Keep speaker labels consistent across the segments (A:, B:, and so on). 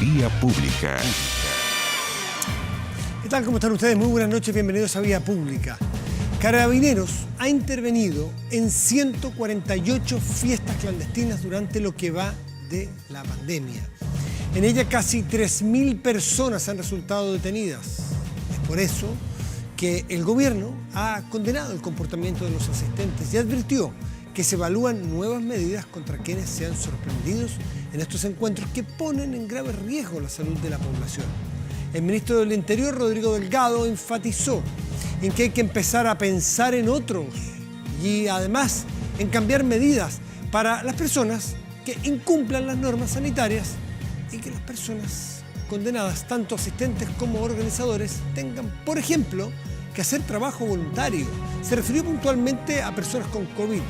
A: Vía Pública.
B: ¿Qué tal? ¿Cómo están ustedes? Muy buenas noches, bienvenidos a Vía Pública. Carabineros ha intervenido en 148 fiestas clandestinas durante lo que va de la pandemia. En ella casi 3.000 personas han resultado detenidas. Es por eso que el gobierno ha condenado el comportamiento de los asistentes y advirtió que se evalúan nuevas medidas contra quienes sean sorprendidos en estos encuentros que ponen en grave riesgo la salud de la población. El ministro del Interior, Rodrigo Delgado, enfatizó en que hay que empezar a pensar en otros y además en cambiar medidas para las personas que incumplan las normas sanitarias y que las personas condenadas, tanto asistentes como organizadores, tengan, por ejemplo, que hacer trabajo voluntario. Se refirió puntualmente a personas con COVID.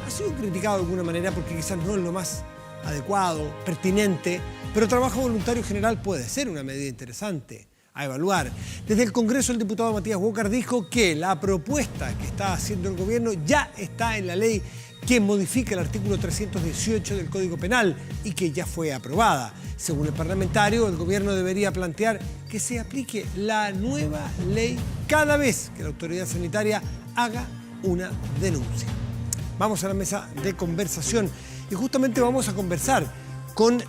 B: Ha sido criticado de alguna manera porque quizás no es lo más adecuado, pertinente, pero trabajo voluntario general puede ser una medida interesante a evaluar. Desde el Congreso, el diputado Matías Walker dijo que la propuesta que está haciendo el gobierno ya está en la ley que modifica el artículo 318 del Código Penal y que ya fue aprobada. Según el parlamentario, el gobierno debería plantear que se aplique la nueva ley cada vez que la autoridad sanitaria haga una denuncia. Vamos a la mesa de conversación y justamente vamos a conversar con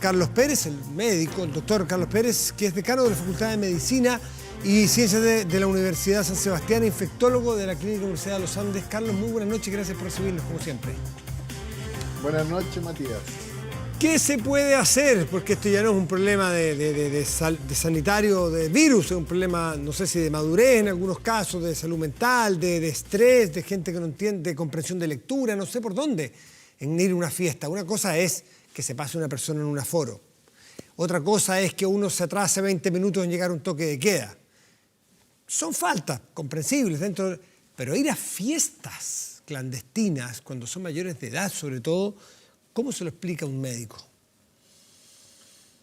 B: Carlos Pérez, el médico, el doctor Carlos Pérez, que es decano de la Facultad de Medicina y Ciencias de la Universidad San Sebastián, infectólogo de la Clínica Universidad de los Andes. Carlos, muy buenas noches y gracias por recibirnos, como siempre.
C: Buenas noches, Matías.
B: ¿Qué se puede hacer? Porque esto ya no es un problema de sanitario, de virus, es un problema, no sé si de madurez en algunos casos, de salud mental, de estrés, de gente que no entiende, de comprensión de lectura, no sé por dónde, en ir a una fiesta. Una cosa es que se pase una persona en un aforo. Otra cosa es que uno se atrase 20 minutos en llegar a un toque de queda. Son faltas comprensibles pero ir a fiestas clandestinas cuando son mayores de edad, sobre todo, ¿cómo se lo explica un médico?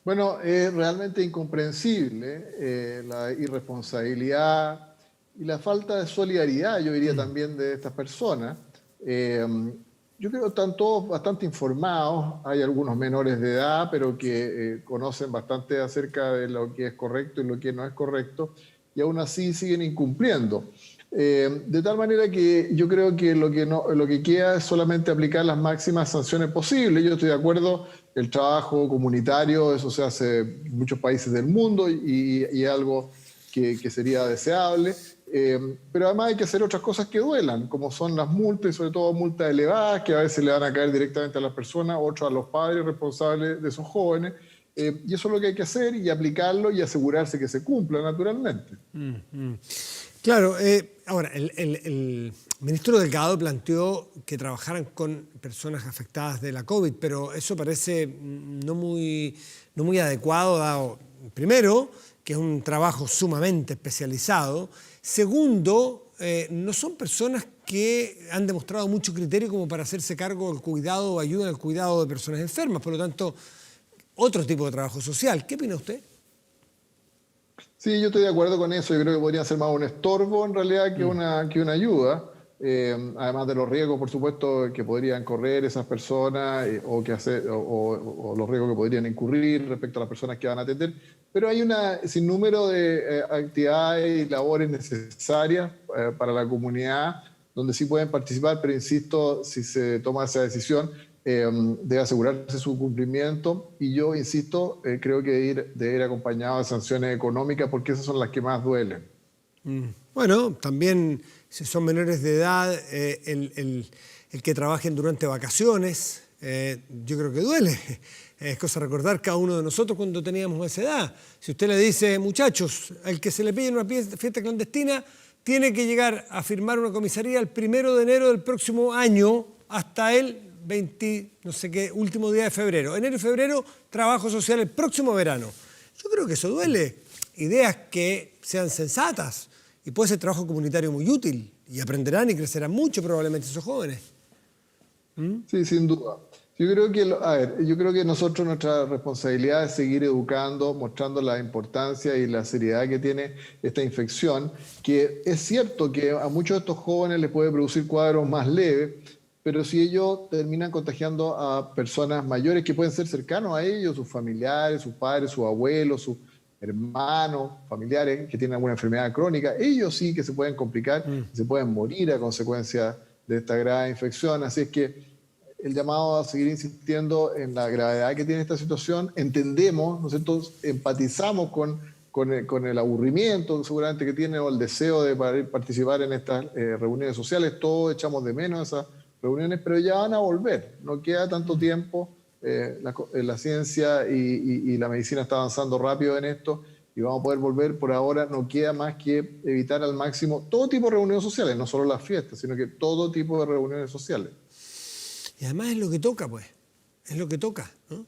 C: Bueno, es realmente incomprensible la irresponsabilidad y la falta de solidaridad, yo diría también, de estas personas. Yo creo que están todos bastante informados, hay algunos menores de edad, pero que conocen bastante acerca de lo que es correcto y lo que no es correcto, y aún así siguen incumpliendo. De tal manera que yo creo que lo que queda es solamente aplicar las máximas sanciones posibles. Yo estoy de acuerdo, el trabajo comunitario, eso se hace en muchos países del mundo y es algo que sería deseable. Pero además hay que hacer otras cosas que duelan, como son las multas, y sobre todo multas elevadas, que a veces le van a caer directamente a las personas, otras a los padres responsables de esos jóvenes. Y eso es lo que hay que hacer y aplicarlo y asegurarse que se cumpla naturalmente.
B: Claro, ahora, el ministro Delgado planteó que trabajaran con personas afectadas de la COVID, pero eso parece no muy adecuado, dado, primero, que es un trabajo sumamente especializado. Segundo, no son personas que han demostrado mucho criterio como para hacerse cargo del cuidado o ayuda en el cuidado de personas enfermas. Por lo tanto, otro tipo de trabajo social. ¿Qué opina usted?
C: Sí, yo estoy de acuerdo con eso. Yo creo que podría ser más un estorbo en realidad que una ayuda. Además de los riesgos, por supuesto, que podrían correr esas personas o los riesgos que podrían incurrir respecto a las personas que van a atender. Pero hay un sinnúmero de actividades y labores necesarias para la comunidad donde sí pueden participar, pero insisto, si se toma esa decisión, debe asegurarse su cumplimiento y yo, insisto, creo que debe ir acompañado de sanciones económicas porque esas son las que más duelen.
B: Bueno, también si son menores de edad, el que trabajen durante vacaciones, yo creo que duele. Es cosa de recordar cada uno de nosotros cuando teníamos esa edad. Si usted le dice, muchachos, al que se le pille una fiesta clandestina, tiene que llegar a firmar una comisaría el 1 de enero del próximo año hasta el 20, no sé qué, último día de febrero. Enero y febrero, trabajo social el próximo verano. Yo creo que eso duele. Ideas que sean sensatas y puede ser trabajo comunitario muy útil y aprenderán y crecerán mucho probablemente esos jóvenes.
C: Sí, sin duda. Yo creo que nosotros, nuestra responsabilidad es seguir educando, mostrando la importancia y la seriedad que tiene esta infección, que es cierto que a muchos de estos jóvenes les puede producir cuadros más leves, pero si ellos terminan contagiando a personas mayores que pueden ser cercanos a ellos, sus familiares, sus padres, sus abuelos, sus hermanos, familiares que tienen alguna enfermedad crónica, ellos sí que se pueden complicar, se pueden morir a consecuencia de esta grave infección. Así es que el llamado a seguir insistiendo en la gravedad que tiene esta situación. Entendemos, ¿no es cierto?, empatizamos con el aburrimiento seguramente que tiene o el deseo de participar en estas reuniones sociales. Todos echamos de menos esas reuniones, pero ya van a volver. No queda tanto tiempo. La ciencia y la medicina está avanzando rápido en esto y vamos a poder volver. Por ahora no queda más que evitar al máximo todo tipo de reuniones sociales, no solo las fiestas, sino que todo tipo de reuniones sociales.
B: Y además es lo que toca, pues, es lo que toca, ¿no?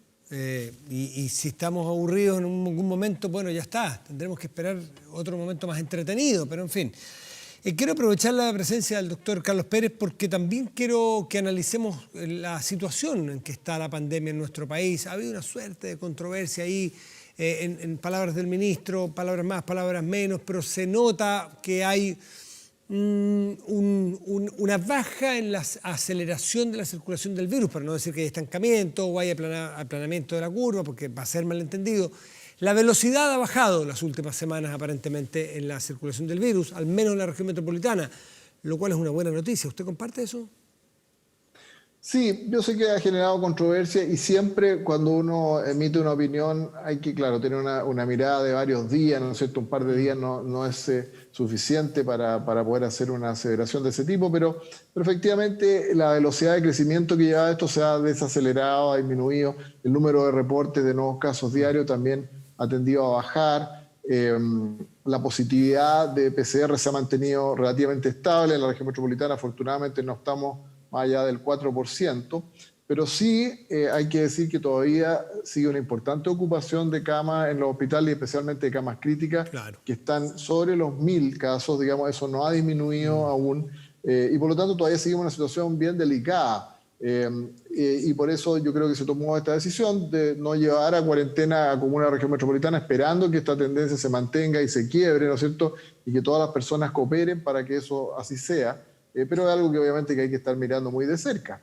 B: Y si estamos aburridos en algún momento, bueno, ya está, tendremos que esperar otro momento más entretenido, pero en fin. Quiero aprovechar la presencia del doctor Carlos Pérez porque también quiero que analicemos la situación en que está la pandemia en nuestro país. Ha habido una suerte de controversia ahí, en palabras del ministro, palabras más, palabras menos, pero se nota que hay una baja en la aceleración de la circulación del virus, para no decir que hay estancamiento o hay aplanamiento de la curva, porque va a ser malentendido. La velocidad ha bajado las últimas semanas aparentemente en la circulación del virus, al menos en la región metropolitana, lo cual es una buena noticia. ¿Usted comparte eso?
C: Sí, yo sé que ha generado controversia y siempre cuando uno emite una opinión hay que, claro, tener una mirada de varios días, ¿no es cierto? Un par de días no es suficiente para poder hacer una aseveración de ese tipo, pero efectivamente la velocidad de crecimiento que lleva esto se ha desacelerado, ha disminuido, el número de reportes de nuevos casos diarios también ha tendido a bajar, la positividad de PCR se ha mantenido relativamente estable, en la región metropolitana afortunadamente no estamos más allá del 4%, pero sí hay que decir que todavía sigue una importante ocupación de camas en los hospitales, y especialmente de camas críticas,
B: claro,
C: que están sobre los 1.000 casos, digamos, eso no ha disminuido aún, y por lo tanto todavía seguimos en una situación bien delicada, y por eso yo creo que se tomó esta decisión de no llevar a cuarentena a como una región metropolitana, esperando que esta tendencia se mantenga y se quiebre, ¿no es cierto?, y que todas las personas cooperen para que eso así sea. Pero es algo que obviamente que hay que estar mirando muy de cerca.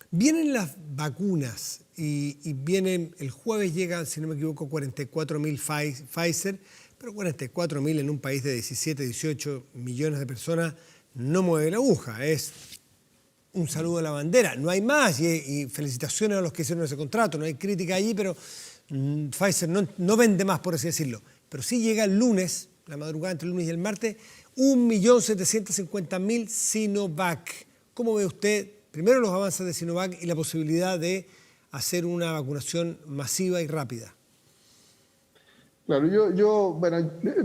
B: Vienen las vacunas y vienen, el jueves llegan, si no me equivoco, 44.000 Pfizer, pero 44.000 en un país de 17, 18 millones de personas no mueve la aguja, es un saludo a la bandera, no hay más y felicitaciones a los que hicieron ese contrato, no hay crítica allí, pero Pfizer no vende más, por así decirlo, pero sí llega el lunes, la madrugada entre el lunes y el martes, 1.750.000 Sinovac. ¿Cómo ve usted, primero, los avances de Sinovac y la posibilidad de hacer una vacunación masiva y rápida?
C: Claro, yo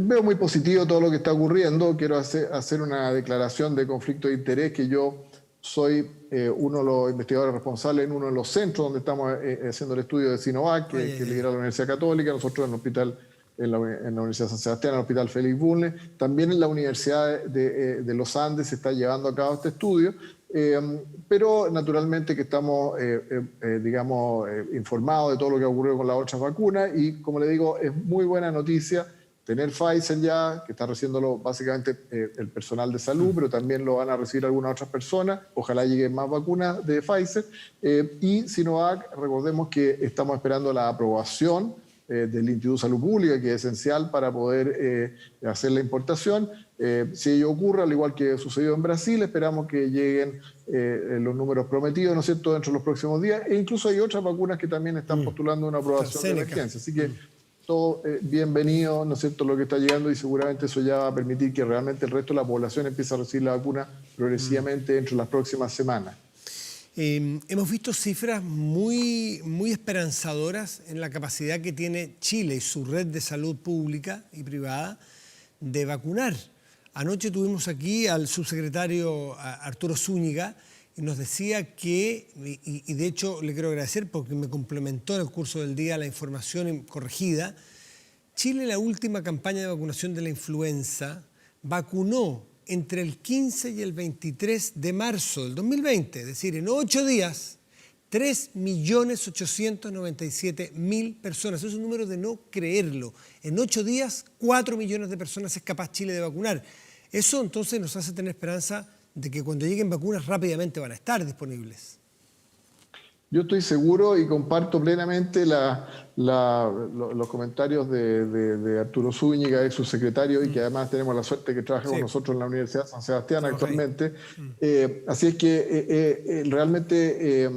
C: veo muy positivo todo lo que está ocurriendo. Quiero hacer una declaración de conflicto de interés, que yo soy uno de los investigadores responsables en uno de los centros donde estamos haciendo el estudio de Sinovac, que lidera la Universidad Católica, nosotros en el hospital, en la Universidad de San Sebastián, en el Hospital Félix Bulnes. También en la Universidad de los Andes se está llevando a cabo este estudio, pero naturalmente que estamos, informados de todo lo que ha ocurrido con las otras vacunas y, como le digo, es muy buena noticia tener Pfizer ya, que está recibiéndolo básicamente el personal de salud, pero también lo van a recibir algunas otras personas. Ojalá lleguen más vacunas de Pfizer. Y Sinovac, recordemos que estamos esperando la aprobación del Instituto de Salud Pública, que es esencial para poder hacer la importación. Si ello ocurre, al igual que sucedió en Brasil, esperamos que lleguen los números prometidos, ¿no es cierto?, dentro de los próximos días. E incluso hay otras vacunas que también están postulando una aprobación de emergencia. Así que todo bienvenido, ¿no es cierto?, lo que está llegando, y seguramente eso ya va a permitir que realmente el resto de la población empiece a recibir la vacuna progresivamente dentro de las próximas semanas.
B: Hemos visto cifras muy, muy esperanzadoras en la capacidad que tiene Chile y su red de salud pública y privada de vacunar. Anoche tuvimos aquí al subsecretario Arturo Zúñiga y nos decía que, y de hecho le quiero agradecer porque me complementó en el curso del día la información corregida, Chile en la última campaña de vacunación de la influenza vacunó entre el 15 y el 23 de marzo del 2020, es decir, en 8 días, 3.897.000 personas. Eso es un número de no creerlo. En 8 días, 4 millones de personas es capaz Chile de vacunar. Eso entonces nos hace tener esperanza de que cuando lleguen vacunas rápidamente van a estar disponibles.
C: Yo estoy seguro y comparto plenamente los comentarios de Arturo Zúñiga, ex subsecretario, y que además tenemos la suerte de que trabaja con nosotros en la Universidad de San Sebastián actualmente. Así es que realmente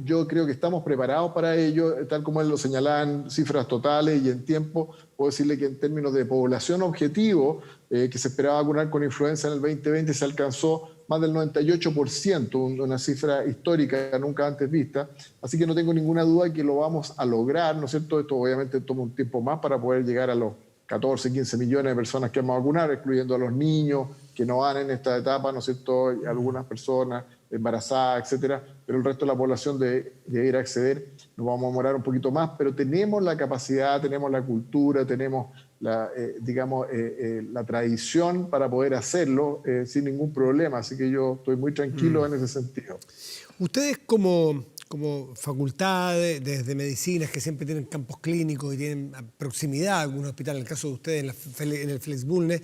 C: yo creo que estamos preparados para ello, tal como él lo señalaba en cifras totales y en tiempo. Puedo decirle que en términos de población objetivo, que se esperaba vacunar con influenza en el 2020, se alcanzó más del 98%, una cifra histórica nunca antes vista. Así que no tengo ninguna duda que lo vamos a lograr, ¿no es cierto? Esto obviamente toma un tiempo más para poder llegar a los 14, 15 millones de personas que vamos a vacunar, excluyendo a los niños que no van en esta etapa, ¿no es cierto? Y algunas personas embarazadas, etcétera. Pero el resto de la población debe ir a acceder. Nos vamos a demorar un poquito más, pero tenemos la capacidad, tenemos la cultura, tenemos la tradición para poder hacerlo sin ningún problema. Así que yo estoy muy tranquilo en ese sentido.
B: Ustedes como facultad de medicinas que siempre tienen campos clínicos y tienen proximidad a algunos hospitales, en el caso de ustedes en el Félix Bulnes,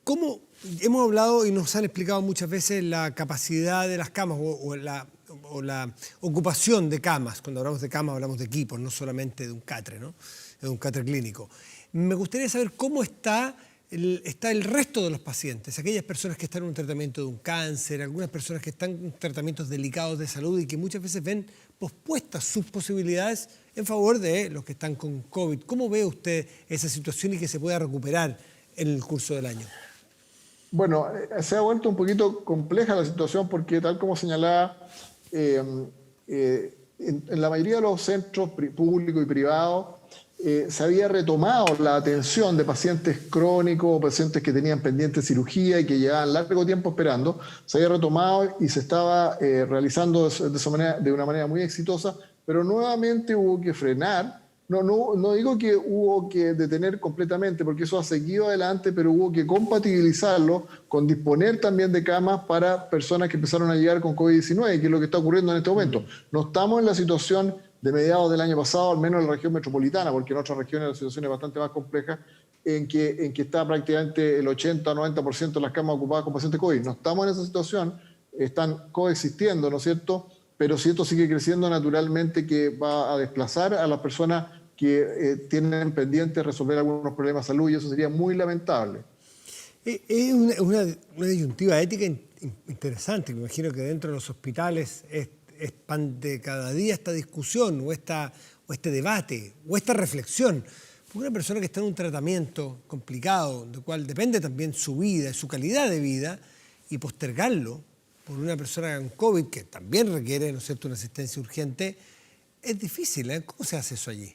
B: ¿cómo hemos hablado y nos han explicado muchas veces la capacidad de las camas o la ocupación de camas? Cuando hablamos de camas hablamos de equipos, no solamente de un catre, ¿no? De un catre clínico. Me gustaría saber cómo está el resto de los pacientes, aquellas personas que están en un tratamiento de un cáncer, algunas personas que están en tratamientos delicados de salud y que muchas veces ven pospuestas sus posibilidades en favor de los que están con COVID. ¿Cómo ve usted esa situación y que se pueda recuperar en el curso del año?
C: Bueno, se ha vuelto un poquito compleja la situación porque, tal como señalaba, en la mayoría de los centros públicos y privados se había retomado la atención de pacientes crónicos, pacientes que tenían pendiente cirugía y que llevaban largo tiempo esperando. Se había retomado y se estaba realizando de una manera muy exitosa, pero nuevamente hubo que frenar. No digo que hubo que detener completamente, porque eso ha seguido adelante, pero hubo que compatibilizarlo con disponer también de camas para personas que empezaron a llegar con COVID-19, que es lo que está ocurriendo en este momento. No estamos en la situación de mediados del año pasado, al menos en la región metropolitana, porque en otras regiones la situación es bastante más compleja, en que está prácticamente el 80-90% de las camas ocupadas con pacientes COVID. No estamos en esa situación, están coexistiendo, ¿no es cierto? Pero si esto sigue creciendo, naturalmente que va a desplazar a las personas que tienen pendiente resolver algunos problemas de salud, y eso sería muy lamentable.
B: Es una disyuntiva ética interesante. Me imagino que dentro de los hospitales es pan de cada día esta discusión o este debate o esta reflexión. Porque una persona que está en un tratamiento complicado, del cual depende también su vida, su calidad de vida, y postergarlo por una persona con COVID, que también requiere, ¿no es cierto?, una asistencia urgente, es difícil, ¿eh? ¿Cómo se hace eso allí?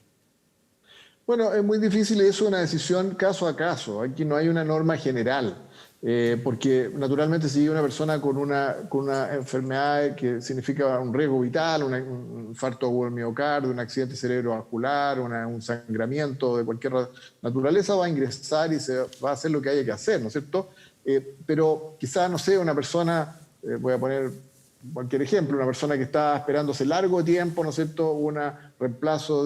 C: Bueno, es muy difícil y es una decisión caso a caso. Aquí no hay una norma general, porque naturalmente si una persona con una enfermedad que significa un riesgo vital, un infarto agudo del miocardio, un accidente cerebrovascular, un sangramiento de cualquier naturaleza, va a ingresar y se va a hacer lo que haya que hacer, ¿no es cierto? Pero quizás, no sé, una persona, voy a poner cualquier ejemplo, una persona que está esperando hace largo tiempo, ¿no es cierto?, un reemplazo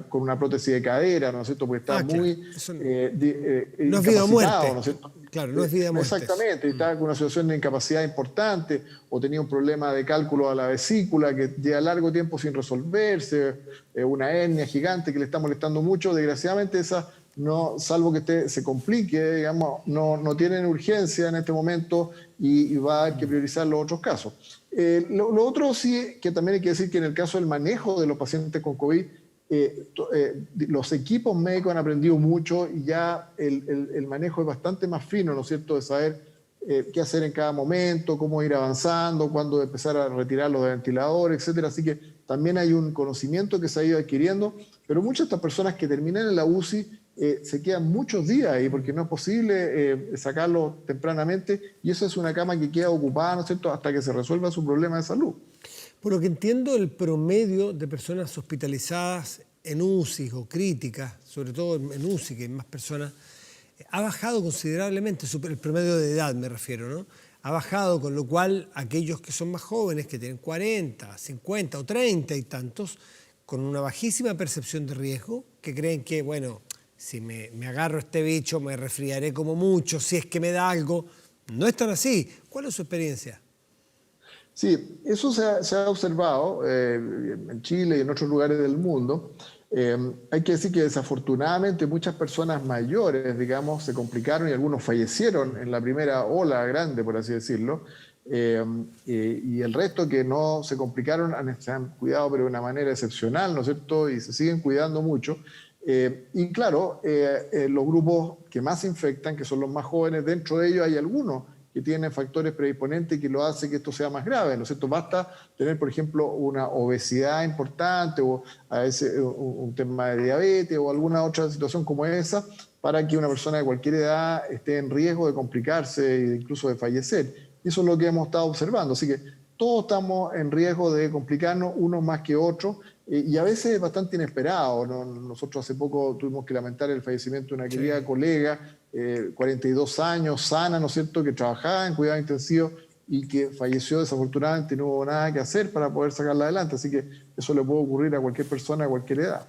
C: con una prótesis de cadera, ¿no es cierto?, porque está muy
B: no es vida o muerte.
C: ¿no es cierto?
B: Claro, no es vida o muerte.
C: Exactamente, está con una situación de incapacidad importante o tenía un problema de cálculo a la vesícula que lleva largo tiempo sin resolverse, una hernia gigante que le está molestando mucho. Desgraciadamente esa, no, salvo que se complique, digamos, no tienen urgencia en este momento y va a haber que priorizar los otros casos. Lo otro sí, que también hay que decir que en el caso del manejo de los pacientes con COVID, los equipos médicos han aprendido mucho y ya el manejo es bastante más fino, ¿no es cierto?, de saber qué hacer en cada momento, cómo ir avanzando, cuándo empezar a retirar los ventiladores, etcétera. Así que también hay un conocimiento que se ha ido adquiriendo, pero muchas de estas personas que terminan en la UCI se quedan muchos días ahí porque no es posible sacarlo tempranamente, y eso es una cama que queda ocupada, ¿no es cierto?, hasta que se resuelva su problema de salud.
B: Por lo que entiendo, el promedio de personas hospitalizadas en UCI o críticas, sobre todo en UCI, que hay más personas, ha bajado considerablemente, el promedio de edad me refiero, ¿no? Ha bajado, con lo cual aquellos que son más jóvenes, que tienen 40, 50 o 30 y tantos, con una bajísima percepción de riesgo, que creen que, bueno, si me agarro este bicho me resfriaré como mucho, si es que me da algo, no es tan así. ¿Cuál es su experiencia?
C: Sí, eso se ha observado en Chile y en otros lugares del mundo. Hay que decir que desafortunadamente muchas personas mayores, digamos, se complicaron y algunos fallecieron en la primera ola grande, por así decirlo. Y el resto que no se complicaron se han cuidado pero de una manera excepcional, ¿no es cierto? Y se siguen cuidando mucho. Y claro, los grupos que más se infectan, que son los más jóvenes, dentro de ellos hay algunos que tienen factores predisponentes que lo hace que esto sea más grave, ¿no es cierto? Basta tener, por ejemplo, una obesidad importante o a veces un tema de diabetes o alguna otra situación como esa para que una persona de cualquier edad esté en riesgo de complicarse e incluso de fallecer. Y eso es lo que hemos estado observando. Así que todos estamos en riesgo de complicarnos, unos más que otros, y a veces es bastante inesperado, ¿no? Nosotros hace poco tuvimos que lamentar el fallecimiento de una querida colega, 42 años, sana, ¿no es cierto?, que trabajaba en cuidado intensivo y que falleció desafortunadamente y no hubo nada que hacer para poder sacarla adelante. Así que eso le puede ocurrir a cualquier persona a cualquier edad.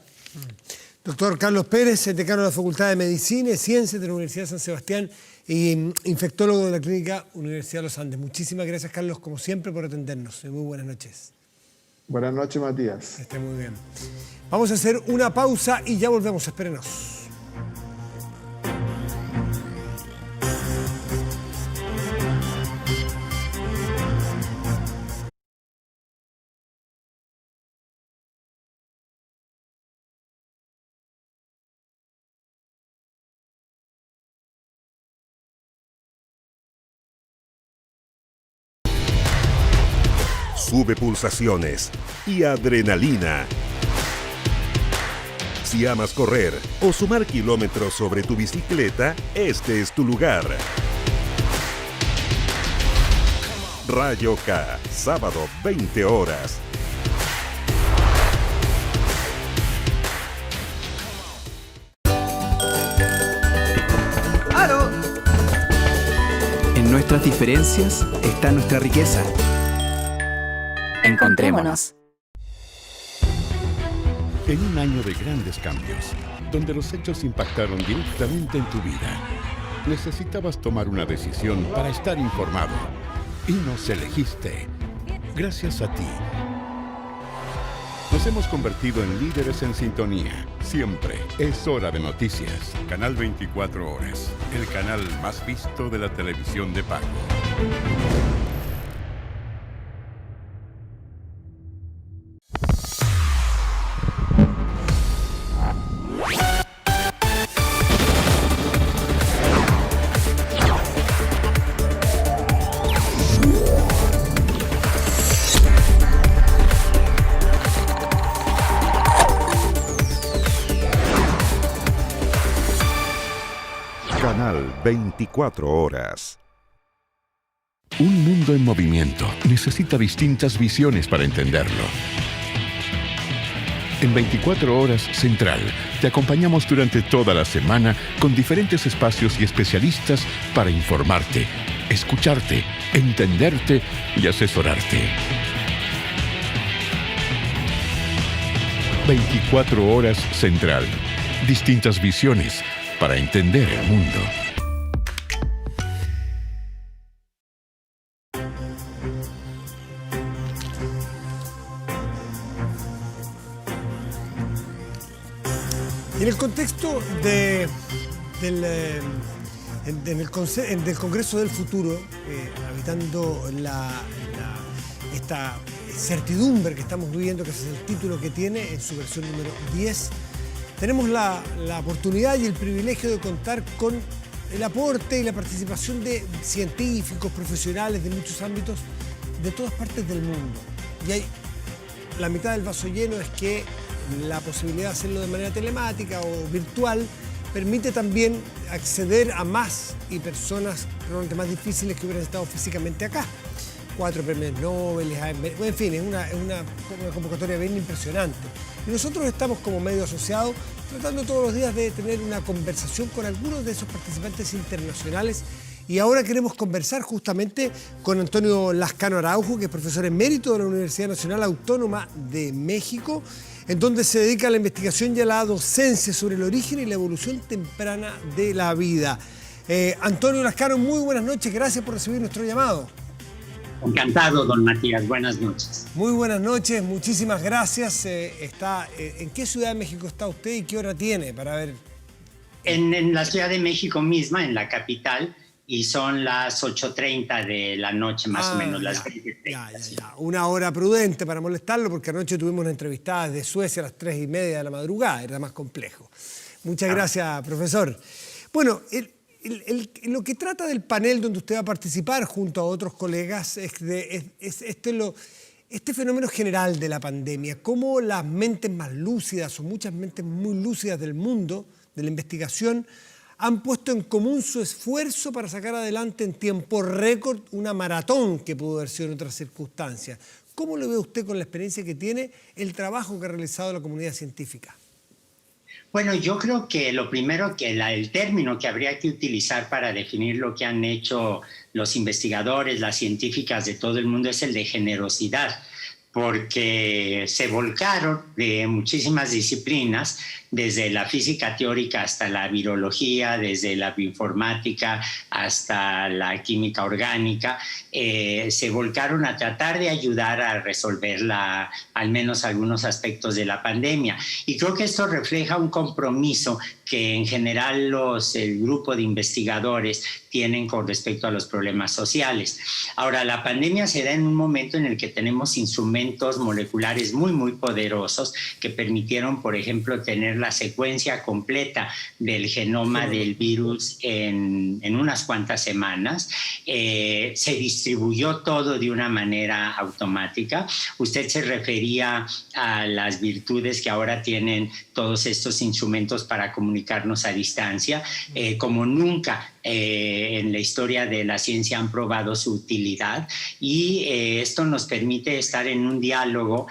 B: Doctor Carlos Pérez, decano de la Facultad de Medicina y Ciencias de la Universidad de San Sebastián y infectólogo de la Clínica Universidad de los Andes. Muchísimas gracias, Carlos, como siempre, por atendernos. Muy buenas noches.
C: Buenas noches, Matías.
B: Que esté muy bien. Vamos a hacer una pausa y ya volvemos. Espérenos.
A: Sube pulsaciones y adrenalina. Si amas correr o sumar kilómetros sobre tu bicicleta, este es tu lugar. Rayo K, sábado 20 horas.
D: ¡Aló! En nuestras diferencias está nuestra riqueza. Encontrémonos.
E: En un año de grandes cambios, donde los hechos impactaron directamente en tu vida, necesitabas tomar una decisión para estar informado. Y nos elegiste. Gracias a ti. Nos hemos convertido en líderes en sintonía. Siempre es hora de noticias. Canal 24 Horas, el canal más visto de la televisión de pago.
A: Canal 24 Horas.
E: Un mundo en movimiento necesita distintas visiones para entenderlo. En 24 Horas Central te acompañamos durante toda la semana con diferentes espacios y especialistas para informarte, escucharte, entenderte y asesorarte. 24 Horas Central. Distintas visiones para entender el mundo.
B: Y en el contexto del Congreso del Futuro, habitando esta certidumbre que estamos viviendo, que ese es el título que tiene en su versión número 10, tenemos la oportunidad y el privilegio de contar con el aporte y la participación de científicos, profesionales de muchos ámbitos de todas partes del mundo. Y hay la mitad del vaso lleno es que la posibilidad de hacerlo de manera telemática o virtual permite también acceder a más y personas probablemente más difíciles que hubieran estado físicamente acá. 4 premios Nobel, en fin, es una convocatoria bien impresionante. Y nosotros estamos como medio asociado tratando todos los días de tener una conversación con algunos de esos participantes internacionales. Y ahora queremos conversar justamente con Antonio Lascano Araujo, que es profesor emérito de la Universidad Nacional Autónoma de México, en donde se dedica a la investigación y a la docencia sobre el origen y la evolución temprana de la vida. Antonio Lascano, muy buenas noches, gracias por recibir nuestro llamado.
F: Encantado, don Matías, buenas noches.
B: Muy buenas noches, muchísimas gracias. ¿En qué ciudad de México está usted y qué hora tiene para ver?
F: En la Ciudad de México misma, en la capital, y son las 8:30 de la noche, más o menos, las 20:30.
B: Ya. Una hora prudente para molestarlo, porque anoche tuvimos una entrevistada desde Suecia a las 3:30 de la madrugada, era más complejo. Muchas gracias, profesor. Bueno, lo que trata del panel donde usted va a participar junto a otros colegas es este fenómeno general de la pandemia, cómo las mentes más lúcidas o muchas mentes muy lúcidas del mundo, de la investigación, han puesto en común su esfuerzo para sacar adelante en tiempo récord una maratón que pudo haber sido en otras circunstancias. ¿Cómo lo ve usted con la experiencia que tiene el trabajo que ha realizado la comunidad científica?
F: Bueno, yo creo que lo primero el término que habría que utilizar para definir lo que han hecho los investigadores, las científicas de todo el mundo es el de generosidad, porque se volcaron de muchísimas disciplinas, desde la física teórica hasta la virología, desde la bioinformática hasta la química orgánica, se volcaron a tratar de ayudar a resolver al menos algunos aspectos de la pandemia. Y creo que esto refleja un compromiso que en general el grupo de investigadores tienen con respecto a los problemas sociales. Ahora, la pandemia se da en un momento en el que tenemos instrumentos moleculares muy, muy poderosos que permitieron, por ejemplo, tener la secuencia completa del genoma del virus en unas cuantas semanas. Se distribuyó todo de una manera automática. Usted se refería a las virtudes que ahora tienen todos estos instrumentos para comunicarnos a distancia. Como nunca en la historia de la ciencia han probado su utilidad, y esto nos permite estar en un diálogo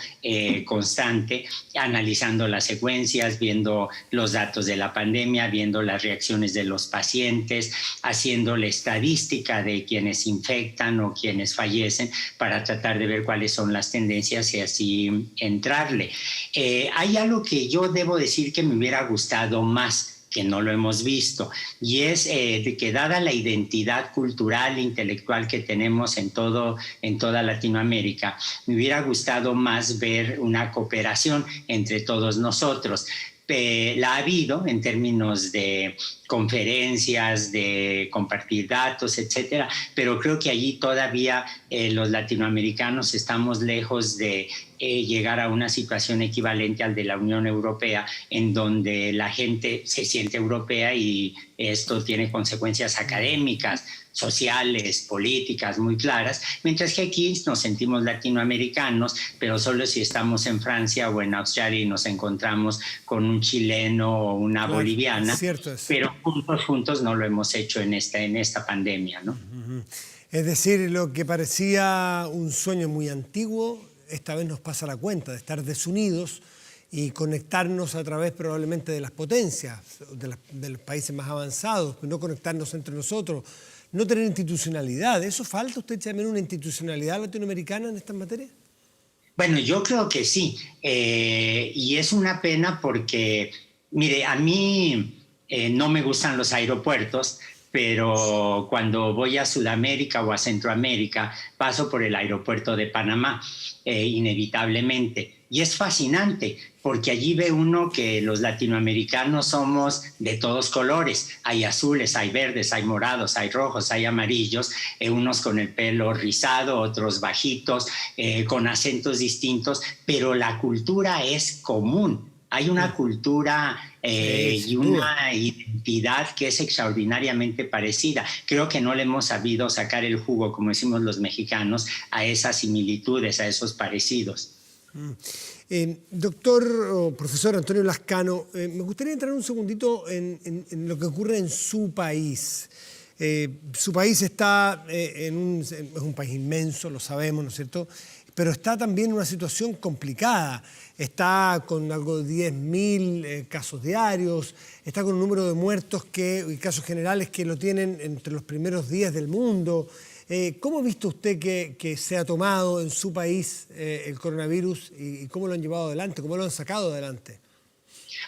F: constante, analizando las secuencias, viendo los datos de la pandemia, viendo las reacciones de los pacientes, haciendo la estadística de quienes infectan o quienes fallecen para tratar de ver cuáles son las tendencias y así entrarle. Hay algo que yo debo decir que me hubiera gustado más, que no lo hemos visto, y es de que dada la identidad cultural e intelectual que tenemos en toda Latinoamérica, me hubiera gustado más ver una cooperación entre todos nosotros. La ha habido en términos de conferencias, de compartir datos, etcétera, pero creo que allí todavía los latinoamericanos estamos lejos de llegar a una situación equivalente al de la Unión Europea, en donde la gente se siente europea y esto tiene consecuencias académicas, sociales, políticas muy claras, mientras que aquí nos sentimos latinoamericanos, pero solo si estamos en Francia o en Australia y nos encontramos con un chileno o una boliviana, pero juntos no lo hemos hecho en esta pandemia, ¿no?
B: Es decir, lo que parecía un sueño muy antiguo, esta vez nos pasa la cuenta de estar desunidos y conectarnos a través probablemente de las potencias, de los países más avanzados, no conectarnos entre nosotros, no tener institucionalidad. ¿Eso falta? ¿Usted también una institucionalidad latinoamericana en estas materias?
F: Bueno, yo creo que sí, y es una pena porque, mire, a mí no me gustan los aeropuertos, pero cuando voy a Sudamérica o a Centroamérica paso por el aeropuerto de Panamá, inevitablemente. Y es fascinante porque allí ve uno que los latinoamericanos somos de todos colores. Hay azules, hay verdes, hay morados, hay rojos, hay amarillos, unos con el pelo rizado, otros bajitos, con acentos distintos, pero la cultura es común. Hay una cultura y una identidad que es extraordinariamente parecida. Creo que no le hemos sabido sacar el jugo, como decimos los mexicanos, a esas similitudes, a esos parecidos.
B: Doctor o profesor Antonio Lascano, me gustaría entrar un segundito en lo que ocurre en su país. Su país está es un país inmenso, lo sabemos, ¿no es cierto?, pero está también en una situación complicada. Está con algo de 10.000 casos diarios, está con un número de muertos y casos generales que lo tienen entre los primeros 10 del mundo. ¿Cómo ha visto usted que se ha tomado en su país el coronavirus y cómo lo han llevado adelante, cómo lo han sacado adelante?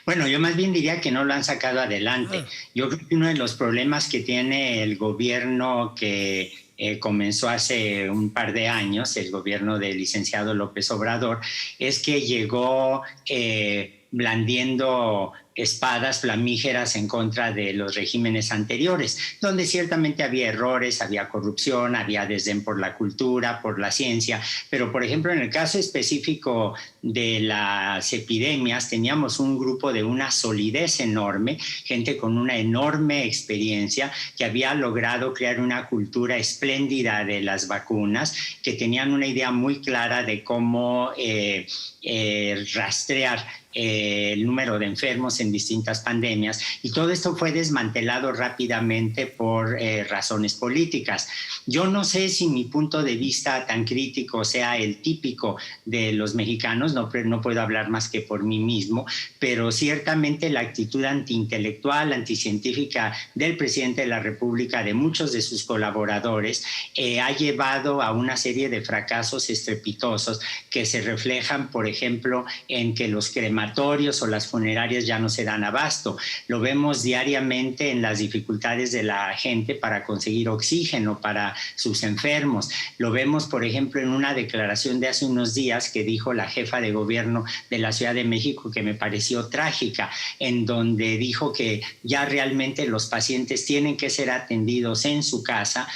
F: Bueno, yo más bien diría que no lo han sacado adelante. Yo creo que uno de los problemas que tiene el gobierno que comenzó hace un par de años, el gobierno del licenciado López Obrador, es que llegó blandiendo espadas flamígeras en contra de los regímenes anteriores, donde ciertamente había errores, había corrupción, había desdén por la cultura, por la ciencia, pero por ejemplo en el caso específico de las epidemias teníamos un grupo de una solidez enorme, gente con una enorme experiencia que había logrado crear una cultura espléndida de las vacunas, que tenían una idea muy clara de cómo rastrear el número de enfermos en distintas pandemias, y todo esto fue desmantelado rápidamente por razones políticas. Yo no sé si mi punto de vista tan crítico sea el típico de los mexicanos, no puedo hablar más que por mí mismo, pero ciertamente la actitud antiintelectual, anticientífica del presidente de la República, de muchos de sus colaboradores, ha llevado a una serie de fracasos estrepitosos que se reflejan, por ejemplo, en que los crematorios o las funerarias ya no se dan abasto. Lo vemos diariamente en las dificultades de la gente para conseguir oxígeno para sus enfermos. Lo vemos, por ejemplo, en una declaración de hace unos días que dijo la jefa de gobierno de la Ciudad de México, que me pareció trágica, en donde dijo que ya realmente los pacientes tienen que ser atendidos en su casa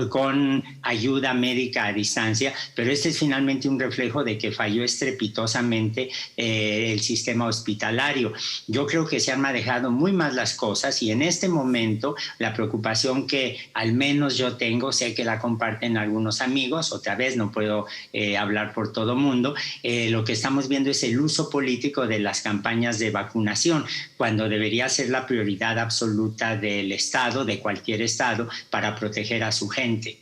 F: con ayuda médica a distancia, pero este es finalmente un reflejo de que falló estrepitosamente el sistema hospitalario. Yo creo que se han manejado muy mal las cosas, y en este momento la preocupación que al menos yo tengo, sé que la comparten algunos amigos, otra vez no puedo hablar por todo mundo, lo que estamos viendo es el uso político de las campañas de vacunación, cuando debería ser la prioridad absoluta del Estado, de cualquier Estado, para proteger a su gente.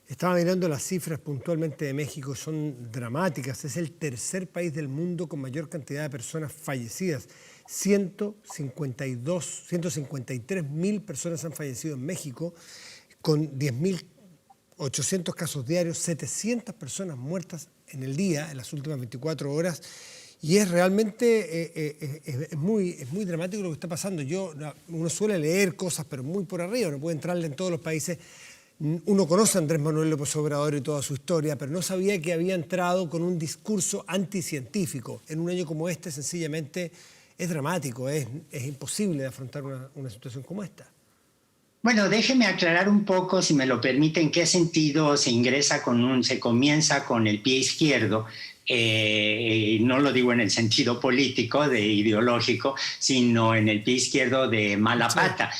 B: Estaba mirando las cifras puntualmente de México, son dramáticas. Es el tercer país del mundo con mayor cantidad de personas fallecidas. 153.000 personas han fallecido en México, con 10.800 casos diarios, 700 personas muertas en el día, en las últimas 24 horas. Y es realmente es muy dramático lo que está pasando. Uno suele leer cosas, pero muy por arriba, no puede entrarle en todos los países. Uno conoce a Andrés Manuel López Obrador y toda su historia, pero no sabía que había entrado con un discurso anticientífico. En un año como este, sencillamente, es dramático, es imposible de afrontar una situación como esta.
F: Bueno, déjeme aclarar un poco, si me lo permite, en qué sentido se comienza con el pie izquierdo. No lo digo en el sentido político, ideológico, sino en el pie izquierdo de mala pata.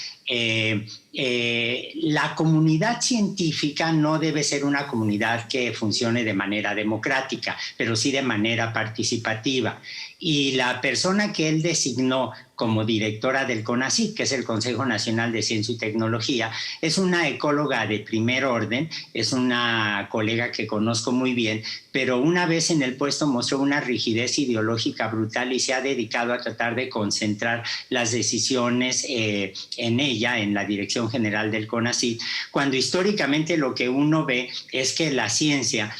F: La comunidad científica no debe ser una comunidad que funcione de manera democrática, pero sí de manera participativa. Y la persona que él designó como directora del CONACYT, que es el Consejo Nacional de Ciencia y Tecnología, es una ecóloga de primer orden, es una colega que conozco muy bien, pero una vez en el puesto mostró una rigidez ideológica brutal y se ha dedicado a tratar de concentrar las decisiones en ella, en la Dirección General del CONACYT, cuando históricamente lo que uno ve es que la ciencia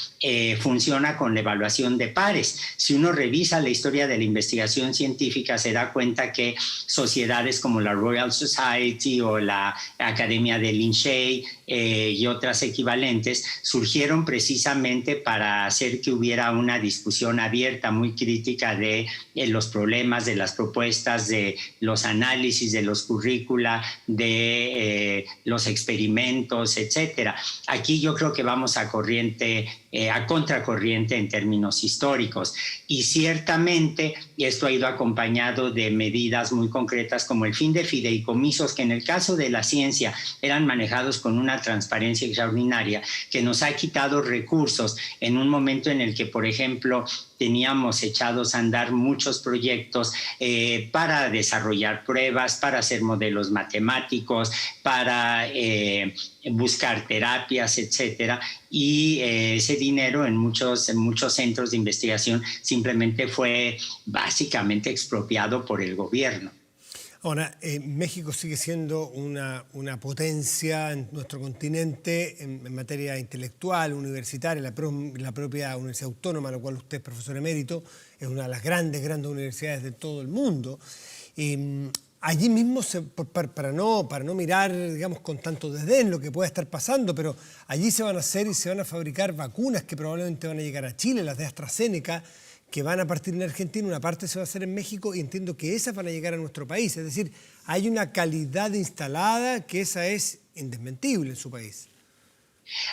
F: funciona con la evaluación de pares. Si uno revisa la historia de la investigación científica, se da cuenta que sociedades como la Royal Society o la Academia de Lindsay y otras equivalentes surgieron precisamente para hacer que hubiera una discusión abierta, muy crítica de los problemas, de las propuestas, de los análisis, de los currícula, de los experimentos, etcétera. Aquí yo creo que vamos a contracorriente en términos históricos, y ciertamente esto ha ido acompañado de medidas muy concretas como el fin de fideicomisos, que en el caso de la ciencia eran manejados con una transparencia extraordinaria, que nos ha quitado recursos en un momento en el que, por ejemplo, teníamos echados a andar muchos proyectos para desarrollar pruebas, para hacer modelos matemáticos, para buscar terapias, etcétera, y ese dinero en muchos centros de investigación simplemente fue básicamente expropiado por el gobierno.
B: Ahora, México sigue siendo una potencia en nuestro continente en materia intelectual, universitaria, la propia Universidad Autónoma, la cual usted es profesor emérito, es una de las grandes universidades de todo el mundo. Allí mismo, para no mirar, digamos, con tanto desdén lo que pueda estar pasando, pero allí se van a hacer y se van a fabricar vacunas que probablemente van a llegar a Chile, las de AstraZeneca, que van a partir en Argentina, una parte se va a hacer en México y entiendo que esas van a llegar a nuestro país. Es decir, hay una calidad instalada que esa es indesmentible en su país.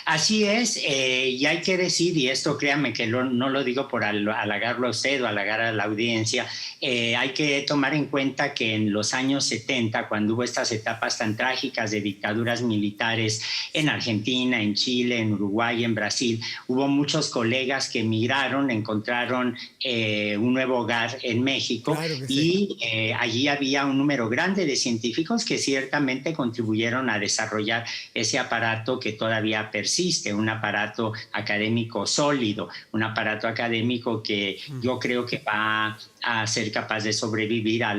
F: Así es, y hay que decir, y esto créanme que no lo digo por halagarlo a usted o halagar a la audiencia, hay que tomar en cuenta que en los años 70, cuando hubo estas etapas tan trágicas de dictaduras militares en Argentina, en Chile, en Uruguay, en Brasil, hubo muchos colegas que emigraron, encontraron un nuevo hogar en México. Claro que sí. Y allí había un número grande de científicos que ciertamente contribuyeron a desarrollar ese aparato que todavía persiste, un aparato académico sólido, un aparato académico que yo creo que va a ser capaz de sobrevivir a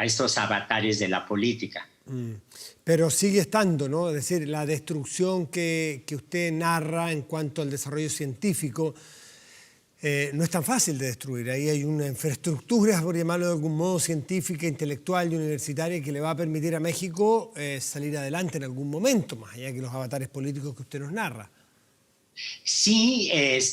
F: estos avatares de la política.
B: Pero sigue estando, ¿no? Es decir, la destrucción que usted narra en cuanto al desarrollo científico no es tan fácil de destruir. Ahí hay una infraestructura, por llamarlo de algún modo, científica, intelectual y universitaria que le va a permitir a México salir adelante en algún momento, más allá que los avatares políticos que usted nos narra.
F: Sí,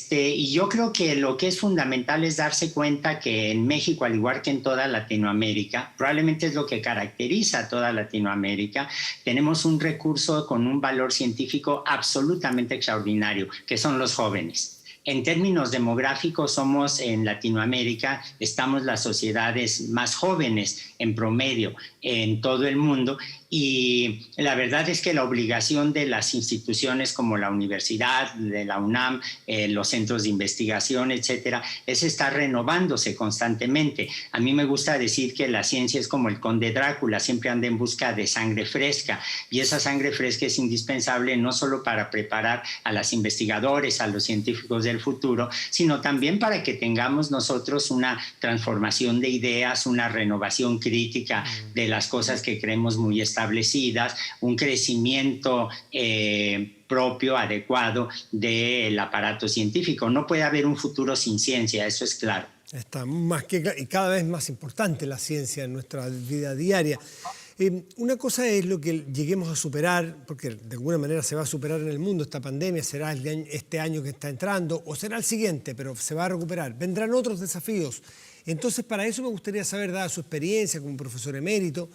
F: y yo creo que lo que es fundamental es darse cuenta que en México, al igual que en toda Latinoamérica, probablemente es lo que caracteriza a toda Latinoamérica, tenemos un recurso con un valor científico absolutamente extraordinario, que son los jóvenes. En términos demográficos, somos en Latinoamérica, estamos las sociedades más jóvenes en promedio en todo el mundo, y la verdad es que la obligación de las instituciones como la universidad, de la UNAM, los centros de investigación, etcétera, es estar renovándose constantemente. A mí me gusta decir que la ciencia es como el conde Drácula, siempre anda en busca de sangre fresca, y esa sangre fresca es indispensable no solo para preparar a los investigadores, a los científicos del futuro, sino también para que tengamos nosotros una transformación de ideas, una renovación crítica de las cosas que creemos muy establecidas, un crecimiento propio, adecuado del aparato científico. No puede haber un futuro sin ciencia, eso es claro.
B: Está más que y cada vez más importante la ciencia en nuestra vida diaria. Una cosa es lo que lleguemos a superar, porque de alguna manera se va a superar en el mundo esta pandemia, será este año que está entrando o será el siguiente, pero se va a recuperar. Vendrán otros desafíos. Entonces, para eso me gustaría saber, dada su experiencia como profesor emérito,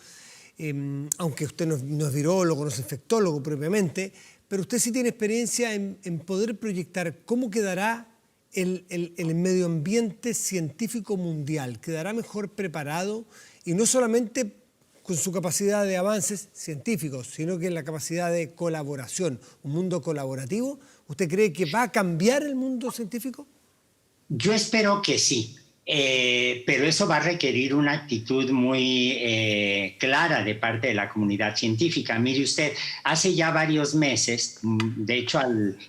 B: aunque usted no es virólogo, no es infectólogo propiamente, pero usted sí tiene experiencia en poder proyectar cómo quedará el medio ambiente científico mundial. ¿Quedará mejor preparado? Y no solamente con su capacidad de avances científicos, sino que en la capacidad de colaboración, un mundo colaborativo. ¿Usted cree que va a cambiar el mundo científico?
F: Yo espero que sí. Pero eso va a requerir una actitud muy clara de parte de la comunidad científica. Mire usted, hace ya varios meses, de hecho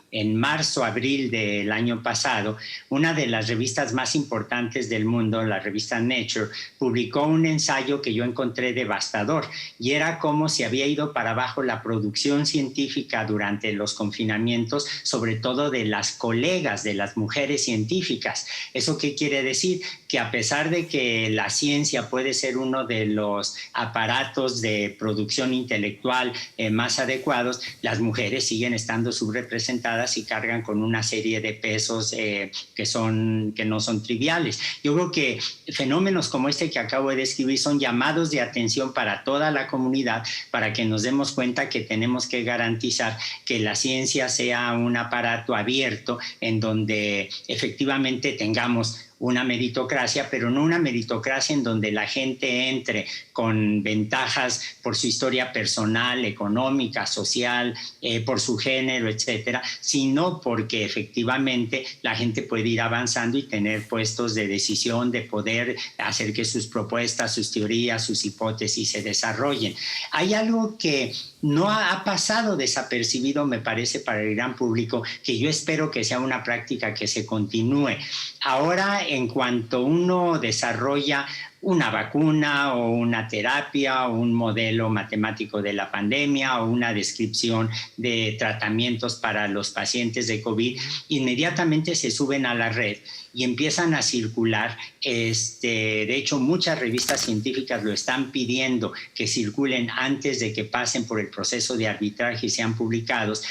F: en marzo, abril del año pasado, una de las revistas más importantes del mundo, la revista Nature, publicó un ensayo que yo encontré devastador, y era cómo se había ido para abajo la producción científica durante los confinamientos, sobre todo de las colegas, de las mujeres científicas. ¿Eso qué quiere decir? Que a pesar de que la ciencia puede ser uno de los aparatos de producción intelectual más adecuados, las mujeres siguen estando subrepresentadas y cargan con una serie de pesos que no son triviales. Yo creo que fenómenos como este que acabo de describir son llamados de atención para toda la comunidad, para que nos demos cuenta que tenemos que garantizar que la ciencia sea un aparato abierto en donde efectivamente tengamos una meritocracia, pero no una meritocracia en donde la gente entre con ventajas por su historia personal, económica, social, por su género, etcétera, sino porque efectivamente la gente puede ir avanzando y tener puestos de decisión, de poder hacer que sus propuestas, sus teorías, sus hipótesis se desarrollen. Hay algo que no ha pasado desapercibido, me parece, para el gran público, que yo espero que sea una práctica que se continúe. Ahora, en cuanto uno desarrolla una vacuna o una terapia o un modelo matemático de la pandemia o una descripción de tratamientos para los pacientes de COVID, inmediatamente se suben a la red y empiezan a circular. De hecho, muchas revistas científicas lo están pidiendo que circulen antes de que pasen por el proceso de arbitraje y sean publicados.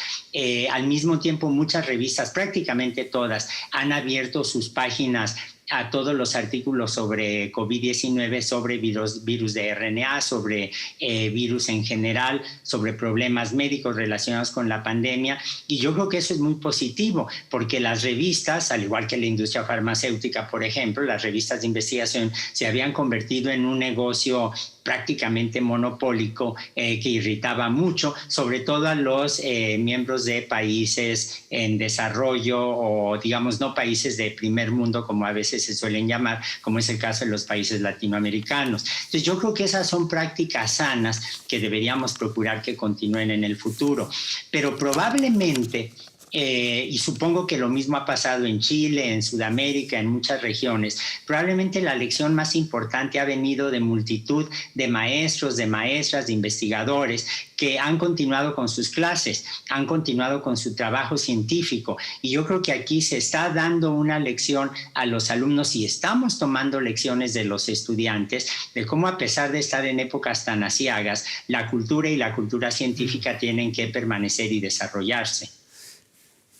F: Al mismo tiempo, muchas revistas, prácticamente todas, han abierto sus páginas a todos los artículos sobre COVID-19, sobre virus de RNA, sobre virus en general, sobre problemas médicos relacionados con la pandemia. Y yo creo que eso es muy positivo, porque las revistas, al igual que la industria farmacéutica, por ejemplo, las revistas de investigación se habían convertido en un negocio prácticamente monopólico que irritaba mucho, sobre todo a los miembros de países en desarrollo o, digamos, no países de primer mundo, como a veces se suelen llamar, como es el caso de los países latinoamericanos. Entonces, yo creo que esas son prácticas sanas que deberíamos procurar que continúen en el futuro. Pero probablemente, y supongo que lo mismo ha pasado en Chile, en Sudamérica, en muchas regiones, probablemente la lección más importante ha venido de multitud de maestros, de maestras, de investigadores que han continuado con sus clases, han continuado con su trabajo científico. Y yo creo que aquí se está dando una lección a los alumnos y estamos tomando lecciones de los estudiantes de cómo, a pesar de estar en épocas tan aciagas, la cultura y la cultura científica tienen que permanecer y desarrollarse.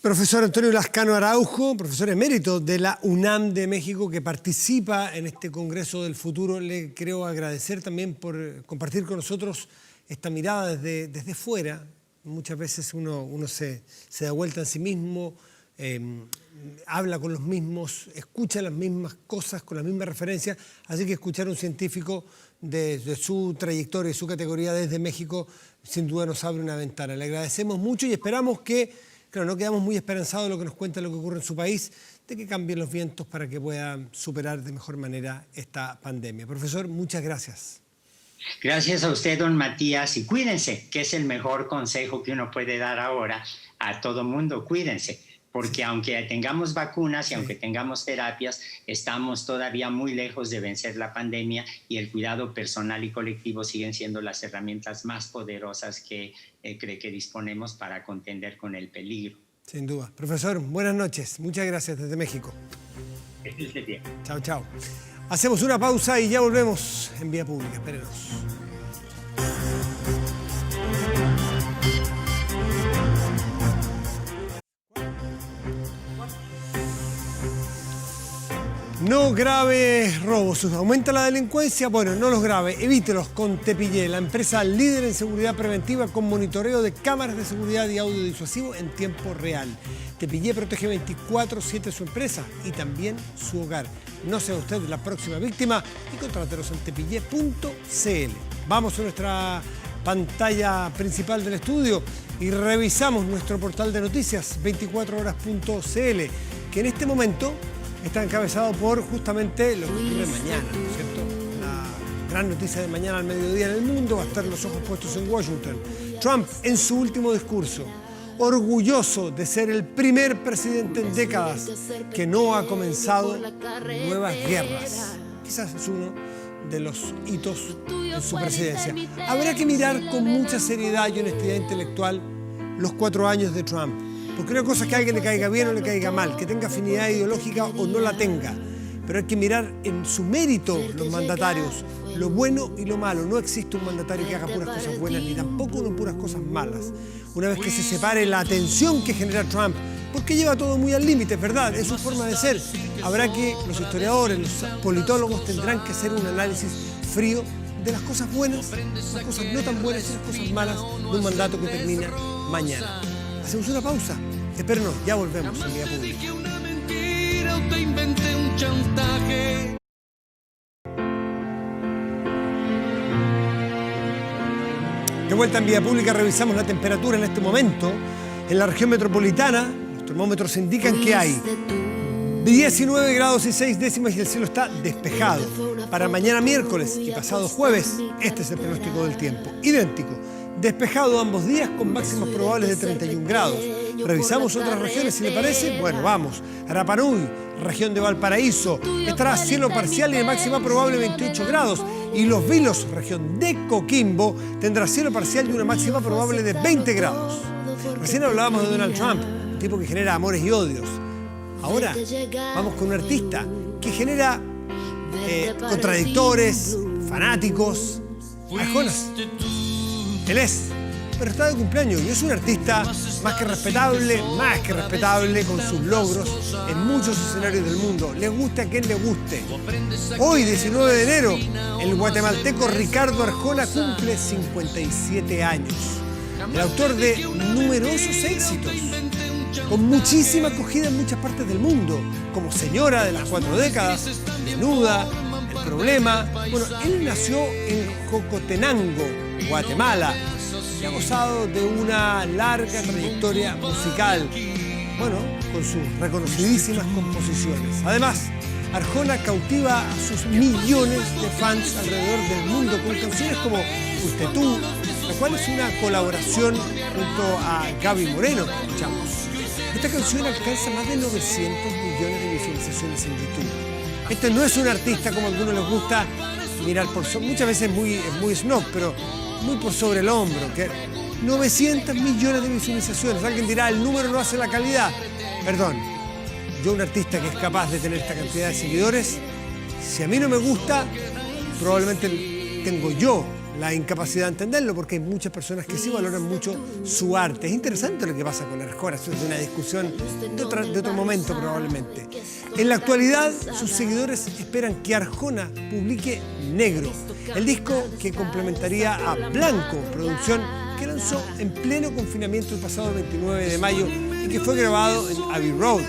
B: Profesor Antonio Lascano Araujo, profesor emérito de la UNAM de México, que participa en este Congreso del Futuro. Le quiero agradecer también por compartir con nosotros esta mirada desde fuera. Muchas veces uno se da vuelta en sí mismo, habla con los mismos, escucha las mismas cosas, con las mismas referencias. Así que escuchar a un científico de su trayectoria y su categoría desde México, sin duda nos abre una ventana. Le agradecemos mucho y esperamos que... Claro, no quedamos muy esperanzados de lo que nos cuenta lo que ocurre en su país, de que cambien los vientos para que pueda superar de mejor manera esta pandemia. Profesor, muchas gracias.
F: Gracias a usted, don Matías, y cuídense, que es el mejor consejo que uno puede dar ahora a todo mundo. Cuídense, porque aunque tengamos vacunas y aunque tengamos terapias, estamos todavía muy lejos de vencer la pandemia, y el cuidado personal y colectivo siguen siendo las herramientas más poderosas que disponemos para contender con el peligro.
B: Sin duda. Profesor, buenas noches. Muchas gracias desde México.
F: Que esté bien.
B: Chao, chao. Hacemos una pausa y ya volvemos en Vía Pública. Espérenos. No graves robos. ¿Aumenta la delincuencia? Bueno, no los graves. Evítelos con Tepillé, la empresa líder en seguridad preventiva con monitoreo de cámaras de seguridad y audio disuasivo en tiempo real. Tepillé protege 24/7 su empresa y también su hogar. No sea usted la próxima víctima y contrátelos en tepillé.cl. Vamos a nuestra pantalla principal del estudio y revisamos nuestro portal de noticias 24horas.cl, que en este momento está encabezado por justamente lo que ocurre mañana, ¿no es cierto? La gran noticia de mañana al mediodía en el mundo va a estar los ojos puestos en Washington. Trump, en su último discurso, orgulloso de ser el primer presidente en décadas que no ha comenzado nuevas guerras. Quizás es uno de los hitos en su presidencia. Habrá que mirar con mucha seriedad y honestidad intelectual los 4 años de Trump. Porque una cosa es que a alguien le caiga bien o le caiga mal, que tenga afinidad ideológica o no la tenga. Pero hay que mirar en su mérito los mandatarios, lo bueno y lo malo. No existe un mandatario que haga puras cosas buenas, ni tampoco uno puras cosas malas. Una vez que se separe la tensión que genera Trump, porque lleva todo muy al límite, es verdad, es su forma de ser. Habrá que, los historiadores, los politólogos tendrán que hacer un análisis frío de las cosas buenas, las cosas no tan buenas y las cosas malas de un mandato que termina mañana. Hacemos una pausa. Espérenos, ya volvemos en Vía Pública. De vuelta en Vía Pública, revisamos la temperatura en este momento. En la región metropolitana, los termómetros indican que hay 19 grados y 6 décimas y el cielo está despejado. Para mañana miércoles y pasado jueves, este es el pronóstico del tiempo. Idéntico. Despejado ambos días con máximas probables de 31 grados. Revisamos otras regiones, si le parece. Bueno, vamos. Rapa Nui, región de Valparaíso, estará cielo parcial y de máxima probable 28 grados. Y Los Vilos, región de Coquimbo, tendrá cielo parcial y una máxima probable de 20 grados. Recién hablábamos de Donald Trump, un tipo que genera amores y odios. Ahora vamos con un artista que genera contradictores, fanáticos. Arjona. Él es, pero está de cumpleaños y es un artista más que respetable, con sus logros en muchos escenarios del mundo. Le guste a quien le guste. Hoy, 19 de enero, el guatemalteco Ricardo Arjona cumple 57 años. El autor de numerosos éxitos, con muchísima acogida en muchas partes del mundo, como Señora de las 4 décadas, Desnuda, El Problema. Bueno, él nació en Jocotenango, Guatemala, y ha gozado de una larga trayectoria musical, bueno, con sus reconocidísimas composiciones. Además, Arjona cautiva a sus millones de fans alrededor del mundo con canciones como Fuiste tú, la cual es una colaboración junto a Gaby Moreno, que escuchamos. Esta canción alcanza más de 900 millones de visualizaciones en YouTube. Este no es un artista como a algunos les gusta mirar por sobre, muchas veces es muy snob, pero muy por sobre el hombro. Que 900 millones de visualizaciones. Alguien dirá, el número no hace la calidad. Perdón, yo un artista que es capaz de tener esta cantidad de seguidores, si a mí no me gusta, probablemente tengo yo la incapacidad de entenderlo, porque hay muchas personas que sí valoran mucho su arte. Es interesante lo que pasa con Arjona, eso es una discusión de otro momento probablemente. En la actualidad, sus seguidores esperan que Arjona publique Negro, el disco que complementaría a Blanco, producción que lanzó en pleno confinamiento el pasado 29 de mayo y que fue grabado en Abbey Road,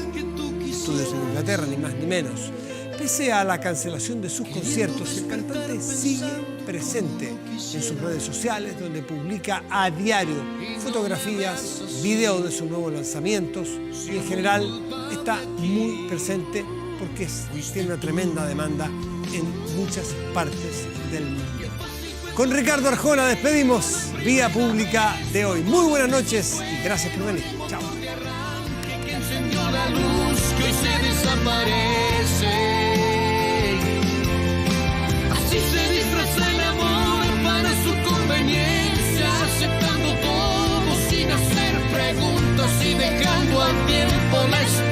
B: estudios en Inglaterra, ni más ni menos. Pese a la cancelación de sus conciertos, el cantante sigue presente en sus redes sociales, donde publica a diario fotografías, videos de sus nuevos lanzamientos y en general está muy presente porque tiene una tremenda demanda en muchas partes del mundo. Con Ricardo Arjona despedimos Vía Pública de hoy. Muy buenas noches y gracias por venir. Chao.
G: La luz que hoy se desaparece. Así se disfraza el amor para su conveniencia, aceptando todo sin hacer preguntas y dejando al tiempo la esperanza.